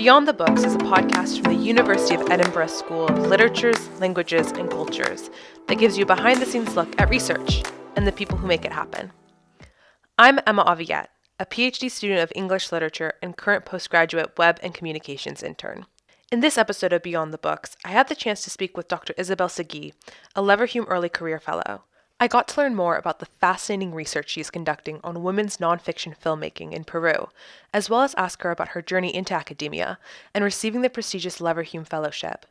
Beyond the Books is a podcast from the University of Edinburgh School of Literatures, Languages, and Cultures that gives you a behind-the-scenes look at research and the people who make it happen. I'm Emma Aviet, a PhD student of English literature and current postgraduate web and communications intern. In this episode of Beyond the Books, I had the chance to speak with Dr Isabel Seguí, a Leverhulme Early Career Fellow. I got to learn more about the fascinating research she's conducting on women's nonfiction filmmaking in Peru, as well as ask her about her journey into academia and receiving the prestigious Leverhulme Fellowship.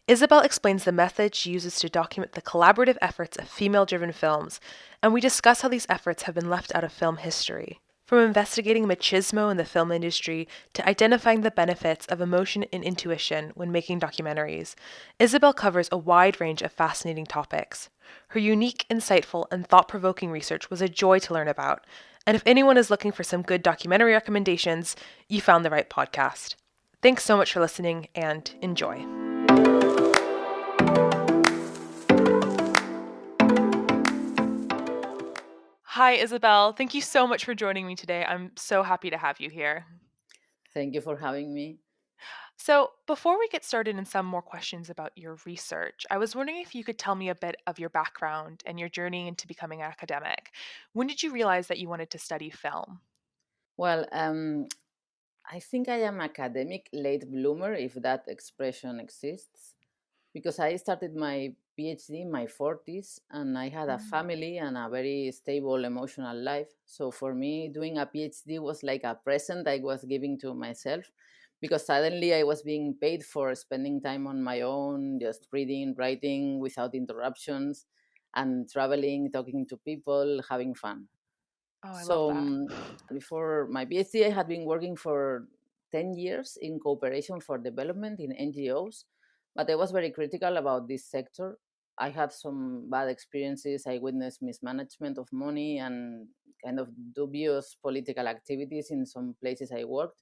Isabel explains the methods she uses to document the collaborative efforts of female-driven films, and we discuss how these efforts have been left out of film history. From investigating machismo in the film industry to identifying the benefits of emotion and intuition when making documentaries, Isabel covers a wide range of fascinating topics. Her unique, insightful, and thought-provoking research was a joy to learn about, and if anyone is looking for some good documentary recommendations, you found the right podcast. Thanks so much for listening, and enjoy. Hi, Isabel. Thank you so much for joining me today. I'm so happy to have you here. Thank you for having me. So, before we get started in some more questions about your research, I was wondering if you could tell me a bit of your background and your journey into becoming an academic. When did you realize that you wanted to study film? Well, I think I am academic late bloomer, if that expression exists, because I started my PhD in my 40s and I had a Mm. family and a very stable emotional life. So for me, doing a PhD was like a present I was giving to myself because suddenly I was being paid for spending time on my own, just reading, writing without interruptions, and traveling, talking to people, having fun. Oh, I love So that. before my PhD, I had been working for 10 years in cooperation for development in NGOs, but I was very critical about this sector. I had some bad experiences. I witnessed mismanagement of money and kind of dubious political activities in some places I worked.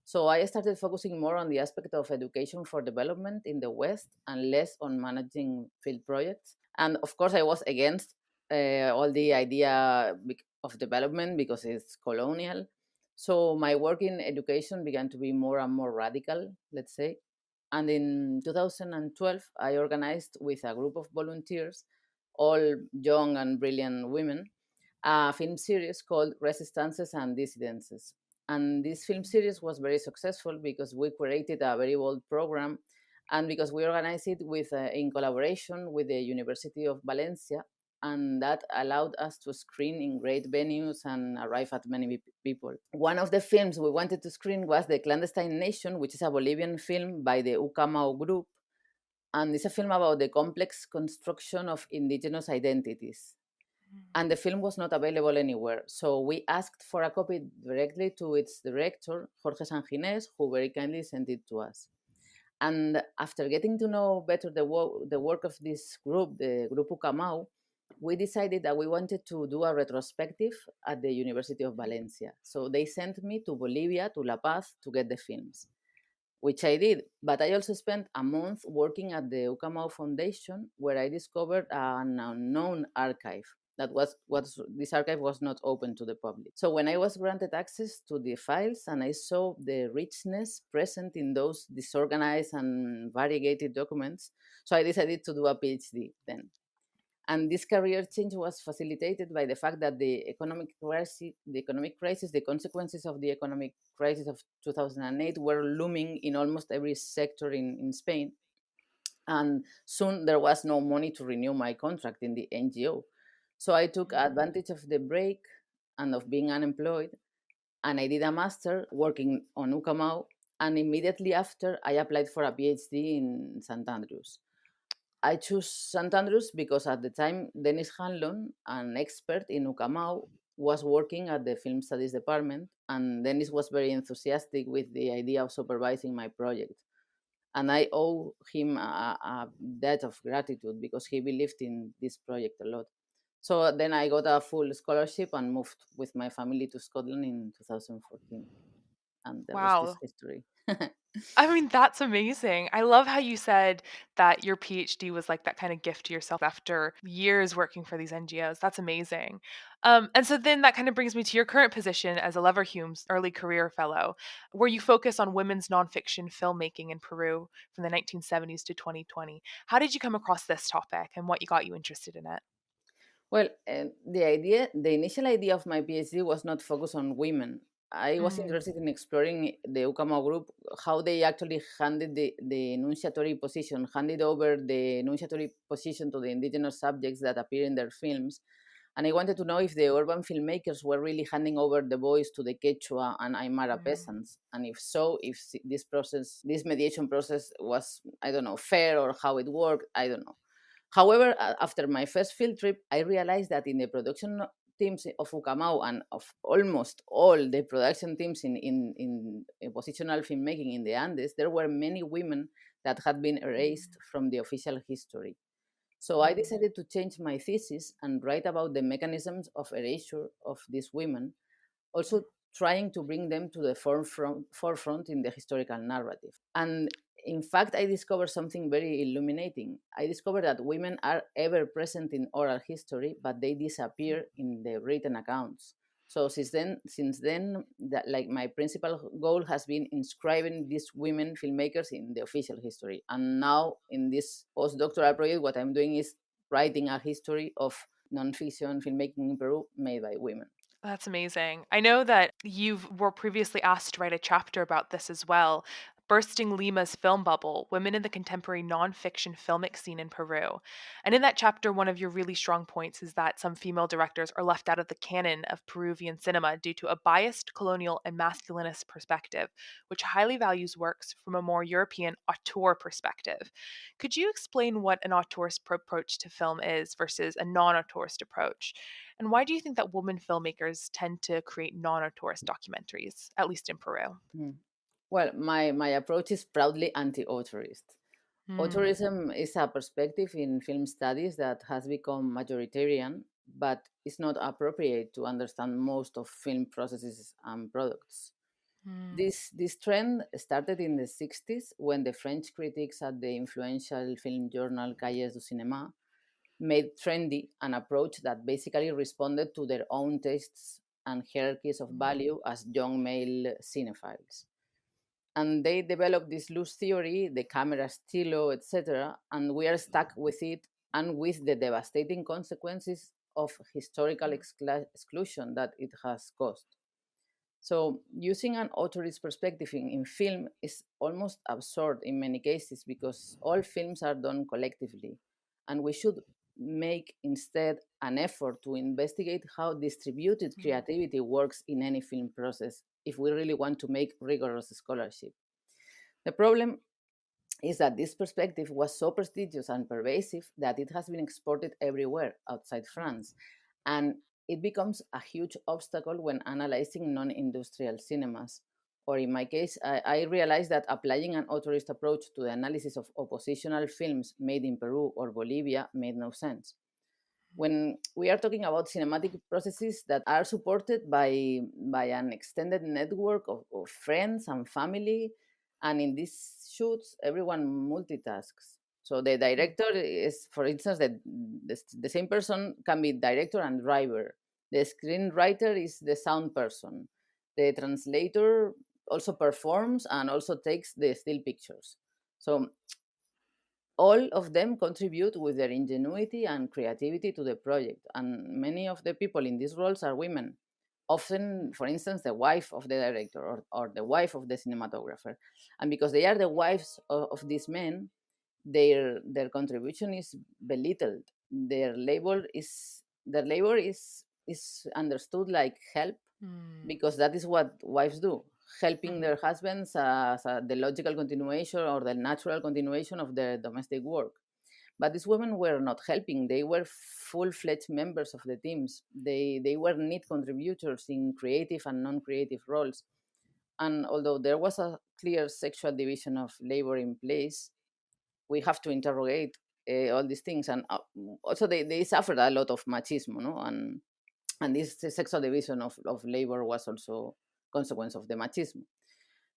So I started focusing more on the aspect of education for development in the West and less on managing field projects. And of course, I was against all the idea of development because it's colonial. So my work in education began to be more and more radical, let's say. And in 2012, I organized with a group of volunteers, all young and brilliant women, a film series called Resistances and Dissidences. And this film series was very successful because we created a very bold program and because we organized it in collaboration with the University of Valencia. And that allowed us to screen in great venues and arrive at many people. One of the films we wanted to screen was The Clandestine Nation, which is a Bolivian film by the Ucamau group. And it's a film about the complex construction of indigenous identities, and the film was not available anywhere. So we asked for a copy directly to its director, Jorge Sanginés, who very kindly sent it to us. And after getting to know better the work of this group, the Grupo Camau, we decided that we wanted to do a retrospective at the University of Valencia. So they sent me to Bolivia, to La Paz, to get the films, which I did. But I also spent a month working at the Ucamau Foundation, where I discovered an unknown archive. This archive was not open to the public. So when I was granted access to the files and I saw the richness present in those disorganized and variegated documents, so I decided to do a PhD then. And this career change was facilitated by the fact that the consequences of the economic crisis of 2008 were looming in almost every sector in Spain. And soon there was no money to renew my contract in the NGO. So I took advantage of the break and of being unemployed, and I did a master working on Ucamau. And immediately after, I applied for a PhD in St. Andrews. I chose St. Andrews because at the time, Dennis Hanlon, an expert in Ucamau, was working at the Film Studies department, and Dennis was very enthusiastic with the idea of supervising my project. And I owe him a debt of gratitude because he believed in this project a lot. So then I got a full scholarship and moved with my family to Scotland in 2014. and the rest is Wow. history. I mean, that's amazing. I love how you said that your PhD was like that kind of gift to yourself after years working for these NGOs. That's amazing. And so then that kind of brings me to your current position as a Leverhulme Early Career Fellow, where you focus on women's nonfiction filmmaking in Peru from the 1970s to 2020. How did you come across this topic and what got you interested in it? Well, the initial idea of my PhD was not focused on women. I was Mm, interested in exploring the UCAMO group, how they actually the enunciatory position, handed over the enunciatory position to the indigenous subjects that appear in their films. And I wanted to know if the urban filmmakers were really handing over the voice to the Quechua and Aymara mm, peasants. And if so, if this process, this mediation process was, I don't know, fair or how it worked, I don't know. However, after my first field trip, I realized that in the production teams of Ucamau and of almost all the production teams in positional filmmaking in the Andes, there were many women that had been erased mm, from the official history. So I mm, decided to change my thesis and write about the mechanisms of erasure of these women, also trying to bring them to the forefront in the historical narrative. And in fact, I discovered something very illuminating. I discovered that women are ever present in oral history, but they disappear in the written accounts. So since then, that like my principal goal has been inscribing these women filmmakers in the official history. And now in this postdoctoral project, what I'm doing is writing a history of nonfiction filmmaking in Peru made by women. That's amazing. I know that you were previously asked to write a chapter about this as well. Bursting Lima's Film Bubble, Women in the Contemporary Nonfiction Filmic Scene in Peru. And in that chapter, one of your really strong points is that some female directors are left out of the canon of Peruvian cinema due to a biased colonial and masculinist perspective, which highly values works from a more European auteur perspective. Could you explain what an auteurist approach to film is versus a non auteurist approach? And why do you think that women filmmakers tend to create non-auteurist documentaries, at least in Peru? Hmm. Well, my approach is proudly anti-authorist. Mm, Authorism is a perspective in film studies that has become majoritarian, but is not appropriate to understand most of film processes and products. mm, This trend started in the 60s when the French critics at the influential film journal Cahiers du Cinéma made trendy an approach that basically responded to their own tastes and hierarchies of mm, value as young male cinephiles. And they developed this loose theory, the camera stilo, etc., and we are stuck with it and with the devastating consequences of historical exclusion that it has caused. So, using an authorist perspective in film is almost absurd in many cases because all films are done collectively. And we should make instead an effort to investigate how distributed mm, creativity works in any film process if we really want to make rigorous scholarship. The problem is that this perspective was so prestigious and pervasive that it has been exported everywhere outside France. And it becomes a huge obstacle when analyzing non industrial cinemas. Or in my case, I realized that applying an authorist approach to the analysis of oppositional films made in Peru or Bolivia made no sense. When we are talking about cinematic processes that are supported by an extended network of friends and family, and in these shoots everyone multitasks. So the mm, director is, for instance, the same person can be director and driver. The screenwriter is the sound person. The translator also performs and also takes the still pictures. So all of them contribute with their ingenuity and creativity to the project. And many of the people in these roles are women, often, for instance, the wife of the director or the wife of the cinematographer. And because they are the wives of these men, their contribution is belittled. Their labor is understood like help mm, because that is what wives do, helping mhm, their husbands as the logical continuation or the natural continuation of their domestic work. But these women were not helping. They were full-fledged members of the teams. They were neat contributors in creative and non-creative roles. And although there was a clear sexual division of labor in place, we have to interrogate all these things. And also they suffered a lot of machismo, no? And this sexual division of labor was also consequence of the machismo.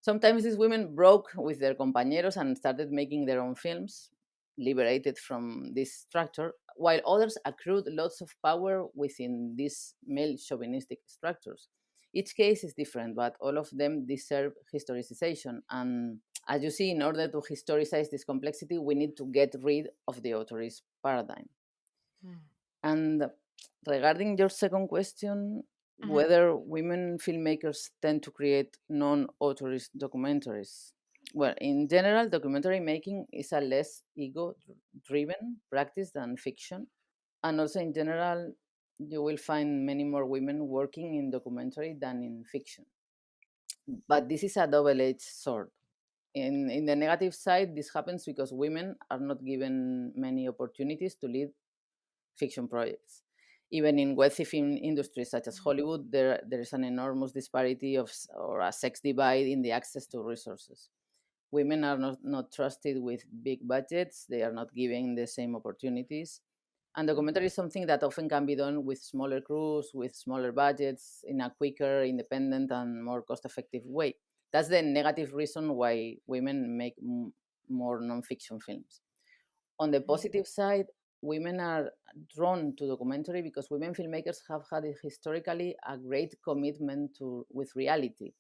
Sometimes these women broke with their compañeros and started making their own films, liberated from this structure, while others accrued lots of power within these male chauvinistic structures. Each case is different, but all of them deserve historicization. And as you see, in order to historicize this complexity, we need to get rid of the authorist paradigm. Mm. And regarding your second question, Mhm. whether women filmmakers tend to create non-authorist documentaries. Well, in general, documentary making is a less ego-driven practice than fiction. And also, in general, you will find many more women working in documentary than in fiction. But this is a double-edged sword. In the negative side, this happens because women are not given many opportunities to lead fiction projects. Even in wealthy film industries such as Hollywood, there is an enormous disparity or a sex divide in the access to resources. Women are not trusted with big budgets, they are not given the same opportunities. And documentary is something that often can be done with smaller crews, with smaller budgets, in a quicker, independent, and more cost effective way. That's the negative reason why women make more non-fiction films. On the Mhm. positive side, women are drawn to documentary because women filmmakers have had historically a great commitment to with reality.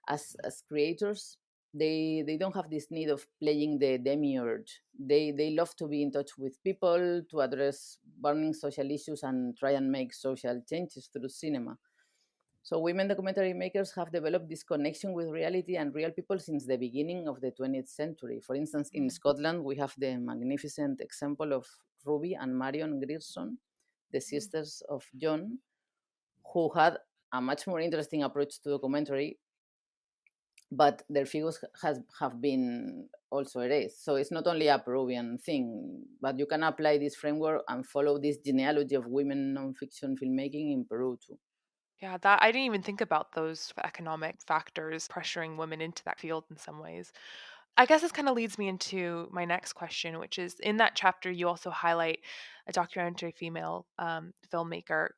As creators, they don't have this need of playing the demiurge. They love to be in touch with people, to address burning social issues and try and make social changes through cinema. So women documentary makers have developed this connection with reality and real people since the beginning of the 20th century. For instance, in Mm. Scotland, we have the magnificent example of Ruby and Marion Grierson, the sisters of John, who had a much more interesting approach to documentary, but their figures have been also erased. So it's not only a Peruvian thing, but you can apply this framework and follow this genealogy of women nonfiction filmmaking in Peru too. Yeah, that I didn't even think about those economic factors pressuring women into that field in some ways. I guess this kind of leads me into my next question, which is in that chapter, you also highlight a documentary female filmmaker,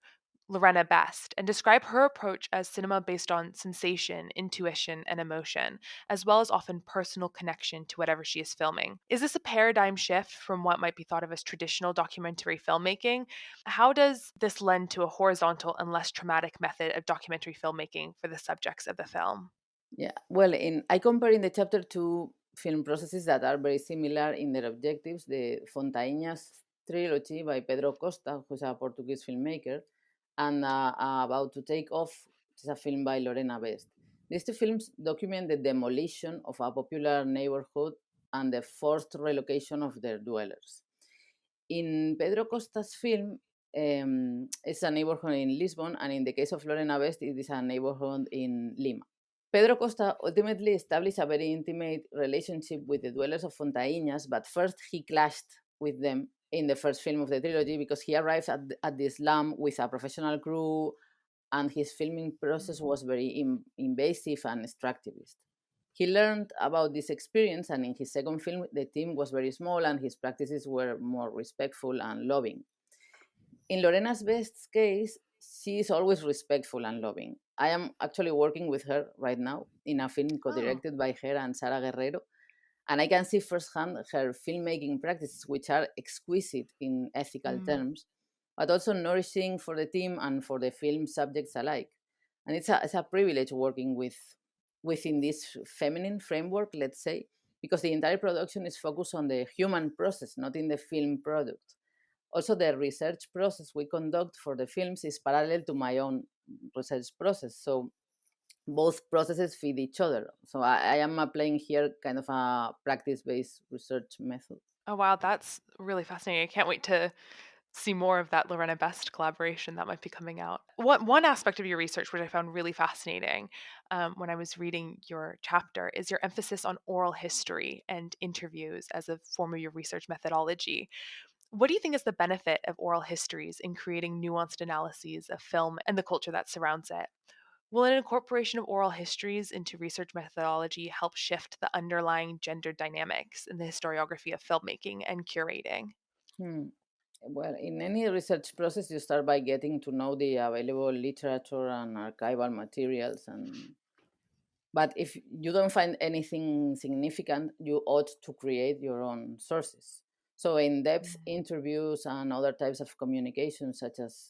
Lorena Best, and describe her approach as cinema based on sensation, intuition, and emotion, as well as often personal connection to whatever she is filming. Is this a paradigm shift from what might be thought of as traditional documentary filmmaking? How does this lend to a horizontal and less traumatic method of documentary filmmaking for the subjects of the film? Yeah, well, in I compare in the chapter two film processes that are very similar in their objectives. The Fontainhas trilogy by Pedro Costa, who's a Portuguese filmmaker, and About to Take Off, which is a film by Lorena Best. These two films document the demolition of a popular neighborhood and the forced relocation of their dwellers. In Pedro Costa's film, it's a neighborhood in Lisbon, and in the case of Lorena Best, it is a neighborhood in Lima. Pedro Costa ultimately established a very intimate relationship with the dwellers of Fontainhas, but first he clashed with them in the first film of the trilogy because he arrived at the slum with a professional crew and his filming process was very invasive and extractivist. He learned about this experience, and in his second film, the team was very small and his practices were more respectful and loving. In Lorena's Best's case, she is always respectful and loving. I am actually working with her right now in a film co Oh. directed by her and Sara Guerrero, and I can see firsthand her filmmaking practices, which are exquisite in ethical Mm. terms, but also nourishing for the team and for the film subjects alike. And it's a privilege working within this feminine framework, let's say, because the entire production is focused on the human process, not in the film product. Also, the research process we conduct for the films is parallel to my own research process. So both processes feed each other. So I am applying here kind of a practice-based research method. Oh, wow, that's really fascinating. I can't wait to see more of that Lorena Best collaboration that might be coming out. One aspect of your research, which I found really fascinating when I was reading your chapter, is your emphasis on oral history and interviews as a form of your research methodology. What do you think is the benefit of oral histories in creating nuanced analyses of film and the culture that surrounds it? Will an incorporation of oral histories into research methodology help shift the underlying gender dynamics in the historiography of filmmaking and curating? Hmm. Well, in any research process, you start by getting to know the available literature and archival materials, and But if you don't find anything significant, you ought to create your own sources. So in-depth interviews and other types of communication, such as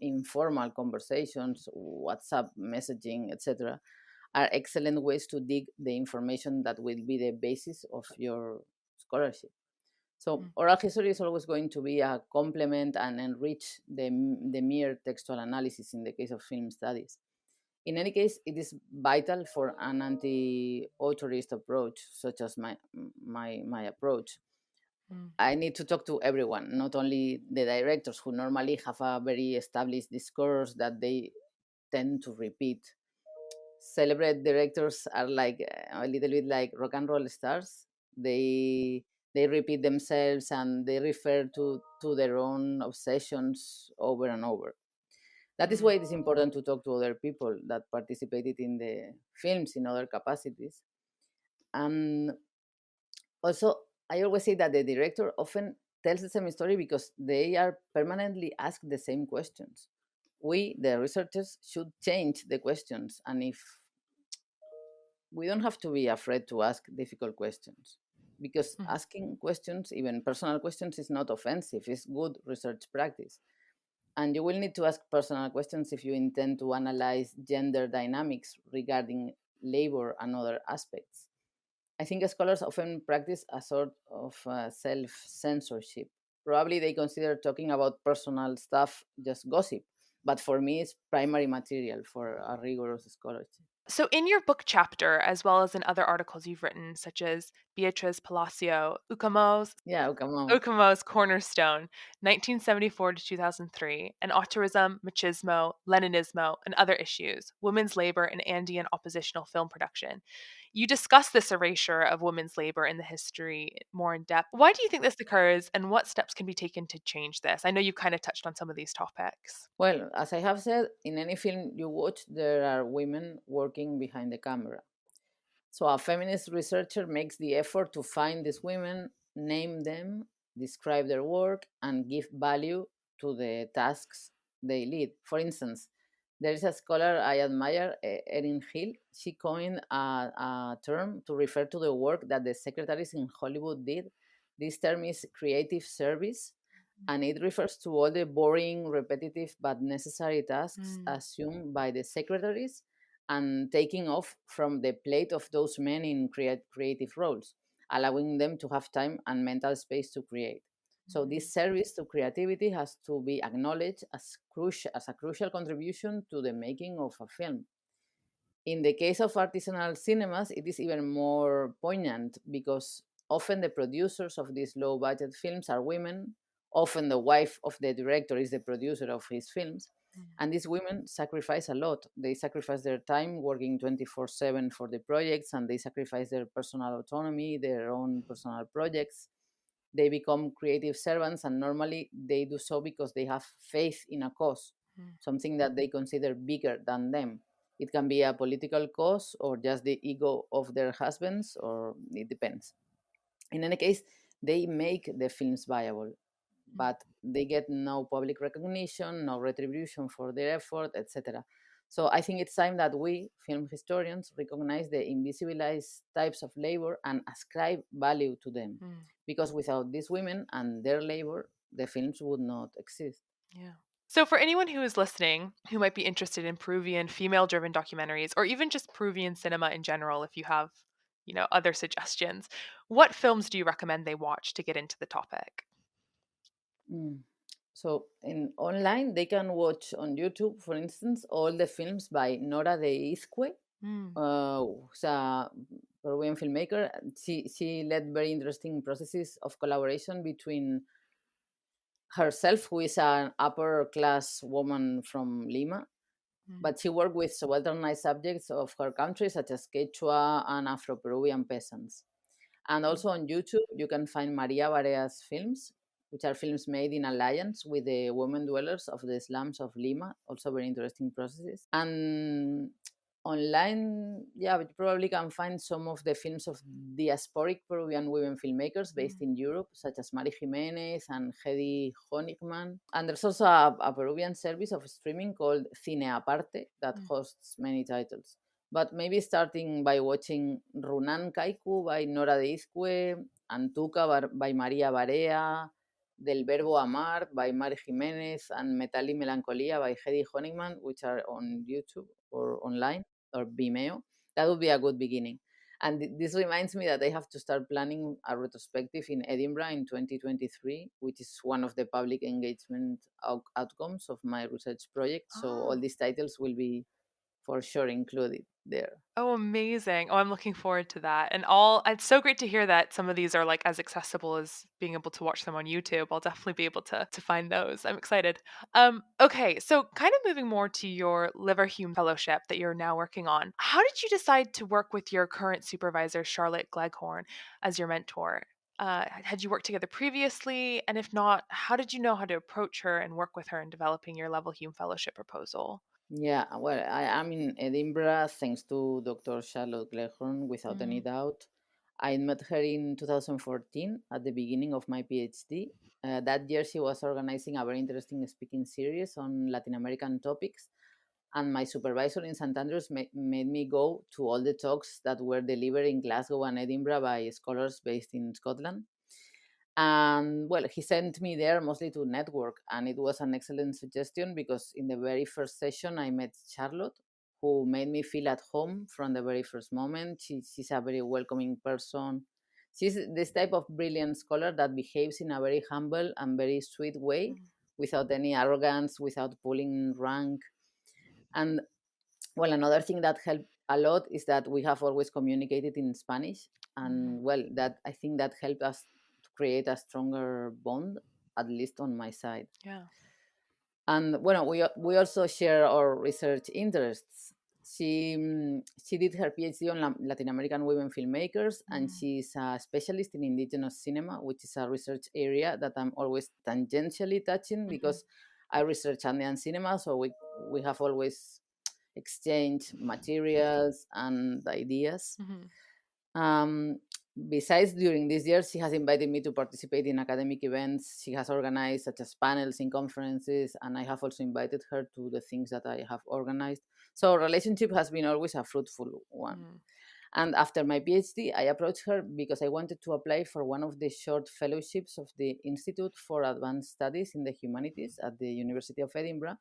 informal conversations, WhatsApp messaging, etc., are excellent ways to dig the information that will be the basis of your scholarship. So oral history is always going to be a complement and enrich the mere textual analysis in the case of film studies. In any case, it is vital for an anti-authorist approach, such as my approach. I need to talk to everyone, not only the directors who normally have a very established discourse that they tend to repeat. Celebrate directors are like a little bit like rock and roll stars. They repeat themselves and they refer to their own obsessions over and over. That is why it is important to talk to other people that participated in the films in other capacities. And also, I always say that the director often tells the same story because they are permanently asked the same questions. We, the researchers, should change the questions. And if we don't have to be afraid to ask difficult questions, because asking questions, even personal questions, is not offensive, it's good research practice. And you will need to ask personal questions if you intend to analyze gender dynamics regarding labor and other aspects. I think scholars often practice a sort of self censorship. Probably they consider talking about personal stuff just gossip, but for me, it's primary material for a rigorous scholarship. So, in your book chapter, as well as in other articles you've written, such as Beatriz Palacio, Yeah, come on. Ukamo's Cornerstone, 1974 to 2003, and Auteurism, Machismo, Leninismo, and Other Issues, Women's Labor in Andean Oppositional Film Production. You discuss this erasure of women's labor in the history more in depth. Why do you think this occurs, and what steps can be taken to change this? I know you kind of touched on some of these topics. Well, as I have said, in any film you watch, there are women working behind the camera. So a feminist researcher makes the effort to find these women, name them, describe their work, and give value to the tasks they lead. For instance, there is a scholar I admire, Erin Hill. She coined a term to refer to the work that the secretaries in Hollywood did. This term is creative service, and it refers to all the boring, repetitive, but necessary tasks assumed by the secretaries and taking off from the plate of those men in creative roles, allowing them to have time and mental space to create. So this service to creativity has to be acknowledged as a crucial contribution to the making of a film. In the case of artisanal cinemas, it is even more poignant because often the producers of these low budget films are women. Often the wife of the director is the producer of his films. And these women sacrifice a lot. They sacrifice their time working 24/7 for the projects, and they sacrifice their personal autonomy, their own personal projects. They become creative servants, and normally they do so because they have faith in a cause, something that they consider bigger than them. It can be a political cause or just the ego of their husbands, or it depends. In any case, they make the films viable, but they get no public recognition, no retribution for their effort, etc. So I think it's time that we, film historians, recognize the invisibilized types of labor and ascribe value to them. Because without these women and their labor, the films would not exist. Yeah. So, for anyone who is listening who might be interested in Peruvian female driven documentaries or even just Peruvian cinema in general, if you have, other suggestions, what films do you recommend they watch to get into the topic? Mm. So in online, they can watch on YouTube, for instance, all the films by Nora de Izque, who's a Peruvian filmmaker. She led very interesting processes of collaboration between herself, who is an upper class woman from Lima, but she worked with subalternized subjects of her country, such as Quechua and Afro-Peruvian peasants. And also on YouTube, you can find Maria Barea's films, which are films made in alliance with the women dwellers of the slums of Lima, also very interesting processes. And online, yeah, but you probably can find some of the films of diasporic Peruvian women filmmakers based in Europe, such as Mari Jimenez and Hedy Honigman. And there's also a Peruvian service of streaming called Cine Aparte that hosts many titles. but maybe starting by watching Runan Kaiku by Nora de Izcue, Antuca by Maria Barea, Del Verbo Amar by Mari Jimenez, and Metal y Melancolía by Hedy Honigman, which are on YouTube or online or Vimeo. That would be a good beginning. And this reminds me that I have to start planning a retrospective in Edinburgh in 2023, which is one of the public engagement outcomes of my research project. So all Oh. these titles will be for sure included there. Oh, amazing. Oh, I'm looking forward to that. And all it's so great to hear that some of these are like as accessible as being able to watch them on YouTube. I'll definitely be able to find those. I'm excited. Okay, so kind of moving more to your Leverhulme Fellowship that you're now working on. How did you decide to work with your current supervisor, Charlotte Gleghorn, as your mentor? Had you worked together previously? And if not, how did you know how to approach her and work with her in developing your Leverhulme Fellowship proposal? Yeah, well, I am in Edinburgh thanks to Dr. Charlotte Gleghorn, without any Mm, doubt. I met her in 2014 at the beginning of my PhD. That year, she was organizing a very interesting speaking series on Latin American topics, and my supervisor in St. Andrews made me go to all the talks that were delivered in Glasgow and Edinburgh by scholars based in Scotland. And well, he sent me there mostly to network, and it was an excellent suggestion because in the very first session I met Charlotte, who made me feel at home from the very first moment. She's a very welcoming person. She's this type of brilliant scholar that behaves in a very humble and very sweet way, mm, without any arrogance, without pulling rank. And well, another thing that helped a lot is that we have always communicated in Spanish, mm. and well, that I think that helped us to create a stronger bond, at least on my side. Yeah. And well, we also share our research interests. She did her PhD on Latin American women filmmakers, and Mm, she's a specialist in indigenous cinema, which is a research area that I'm always tangentially touching mhm, because I research Andean cinema, so we have always exchange materials and ideas. mhm, Um, Besides, during this year, she has invited me to participate in academic events she has organized, such as panels in conferences, and I have also invited her to the things that I have organized. So, our relationship has been always a fruitful one. mm, And after my PhD, I approached her because I wanted to apply for one of the short fellowships of the Institute for Advanced Studies in the Humanities at the University of Edinburgh.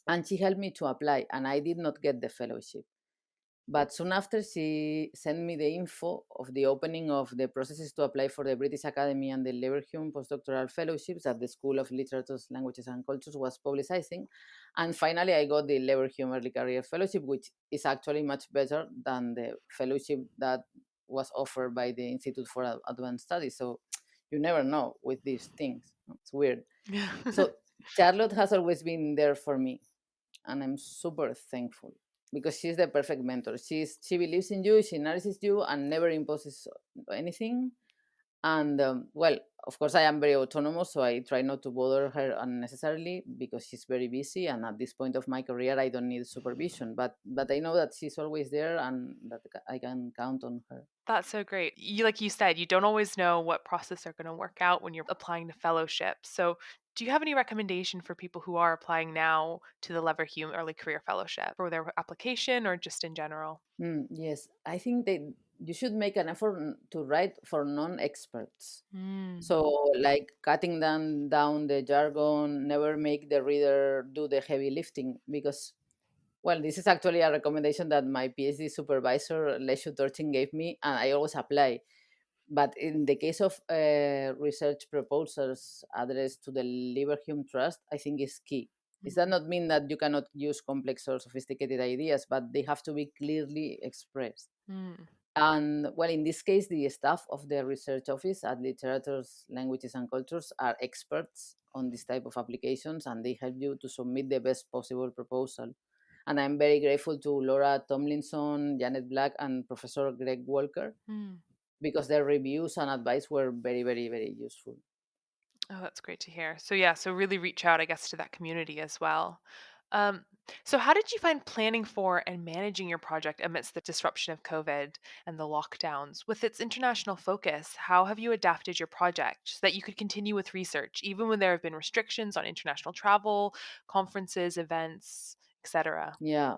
And she helped me to apply, and I did not get the fellowship. But soon after, she sent me the info of the opening of the processes to apply for the British Academy and the Leverhulme postdoctoral fellowships that the School of Literatures, Languages and Cultures was publicizing. And finally, I got the Leverhulme Early Career Fellowship, which is actually much better than the fellowship that was offered by the Institute for Advanced Studies. So you never know with these things. It's weird. yeah. So Charlotte has always been there for me, and I'm super thankful because she's the perfect mentor. She believes in you, she nourishes you, and never imposes anything. And well, of course, I am very autonomous, so I try not to bother her unnecessarily because she's very busy. And at this point of my career, I don't need supervision. But I know that she's always there and that I can count on her. That's so great. You like you said, you don't always know what process are going to work out when you're applying to fellowship. So, do you have any recommendation for people who are applying now to the Leverhulme Early Career Fellowship for their application or just in general? Yes, I think that you should make an effort to write for non-experts. Mm, So, like cutting down the jargon, never make the reader do the heavy lifting because, well, this is actually a recommendation that my PhD supervisor, Leshu Torchin, gave me, and I always apply. But in the case of research proposals addressed to the Leverhulme Trust, I think is key. Does that mm, not mean that you cannot use complex or sophisticated ideas, but they have to be clearly expressed? mm, And well, in this case, the staff of the research office at Literatures, Languages and Cultures are experts on this type of applications, and they help you to submit the best possible proposal. And I'm very grateful to Laura Tomlinson, Janet Black, and Professor Greg Walker mm. because their reviews and advice were very, very, very useful. Oh, that's great to hear. So yeah, so really reach out, I guess, to that community as well. Um, so how did you find planning for and managing your project amidst the disruption of COVID and the lockdowns? With its international focus, how have you adapted your project so that you could continue with research, even when there have been restrictions on international travel, conferences, events, etc.? Yeah,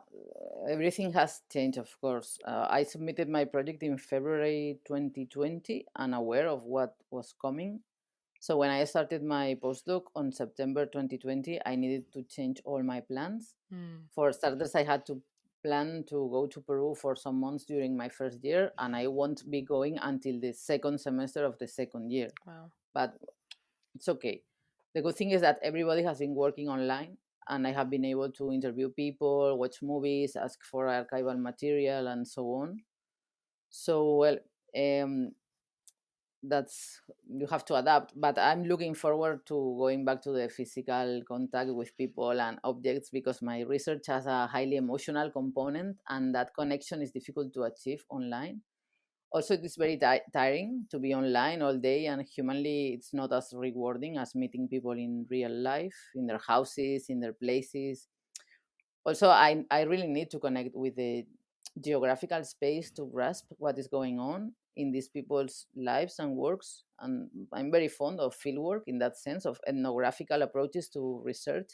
everything has changed, of course. I submitted my project in February 2020, unaware of what was coming. So when I started my postdoc on September 2020, I needed to change all my plans. Mm, For starters, I had to plan to go to Peru for some months during my first year, and I won't be going until the second semester of the second year. wow. But it's okay. The good thing is that everybody has been working online, and I have been able to interview people, watch movies, ask for archival material, and so on. So, well, um, that's you have to adapt, but I'm looking forward to going back to the physical contact with people and objects, because my research has a highly emotional component, and that connection is difficult to achieve online. Also, it is very tiring to be online all day, and humanly it's not as rewarding as meeting people in real life, in their houses, in their places. Also, I really need to connect with the geographical space to grasp what is going on in these people's lives and works. And I'm very fond of fieldwork in that sense, of ethnographical approaches to research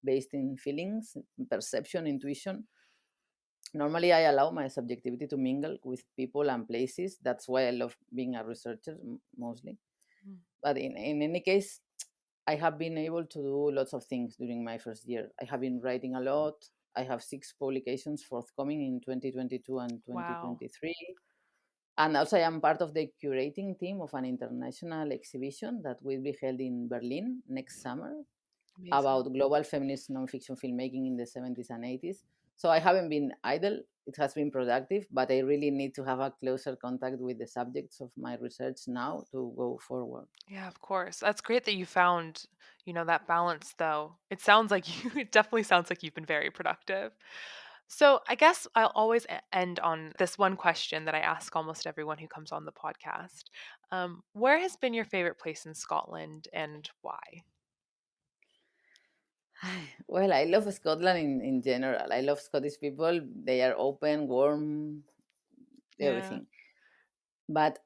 based in feelings, perception, intuition. Normally, I allow my subjectivity to mingle with people and places. That's why I love being a researcher mostly. Mm. But in any case, I have been able to do lots of things during my first year. I have been writing a lot. I have 6 publications forthcoming in 2022 and Wow. 2023. And also, I am part of the curating team of an international exhibition that will be held in Berlin next summer Amazing. about global feminist nonfiction filmmaking in the 70s and 80s. So I haven't been idle. It has been productive, but I really need to have a closer contact with the subjects of my research now to go forward. Yeah, of course. That's great that you found, that balance though. It sounds like it definitely sounds like you've been very productive. So, I guess I'll always end on this one question that I ask almost everyone who comes on the podcast. Where has been your favorite place in Scotland and why? Well, I love Scotland in general. I love Scottish people. They are open, warm, Yeah. everything. But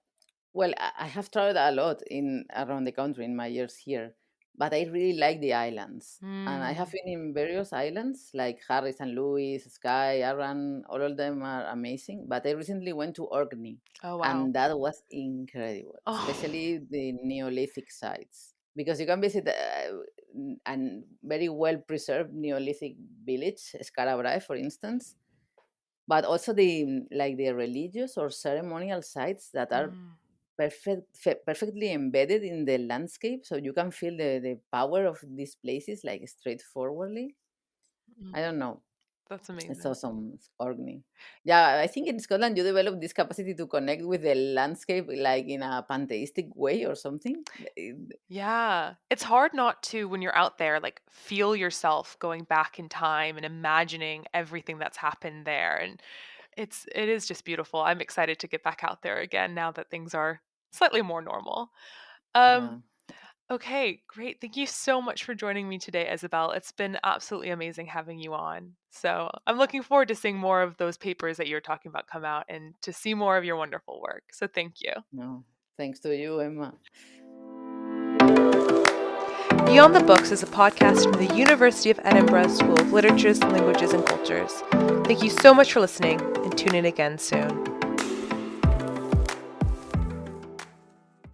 well, I have traveled a lot in around the country in my years here, but I really like the islands. And I have Mm. been in various islands like Harris and Louis, Skye, Arran. All of them are amazing. But I recently went to Orkney, Oh, wow. and that was incredible, Oh. especially the Neolithic sites, because you can visit a very well preserved Neolithic village, Skarabrae, for instance, but also the religious or ceremonial sites that are Mm, perfectly embedded in the landscape, so you can feel the power of these places like straightforwardly. mm. I don't know. That's It's amazing. awesome. It's Orkney. Yeah, I think in Scotland you develop this capacity to connect with the landscape like in a pantheistic way or something. Yeah. It's hard not to, when you're out there, like feel yourself going back in time and imagining everything that's happened there. And it is just beautiful. I'm excited to get back out there again now that things are slightly more normal. Um, Yeah. okay, great. Thank you so much for joining me today, Isabel. It's been absolutely amazing having you on. So I'm looking forward to seeing more of those papers that you're talking about come out and to see more of your wonderful work. So thank you. No. Thanks to you, Emma. Beyond the Books is a podcast from the University of Edinburgh School of Literatures, Languages and Cultures. Thank you so much for listening and tune in again soon.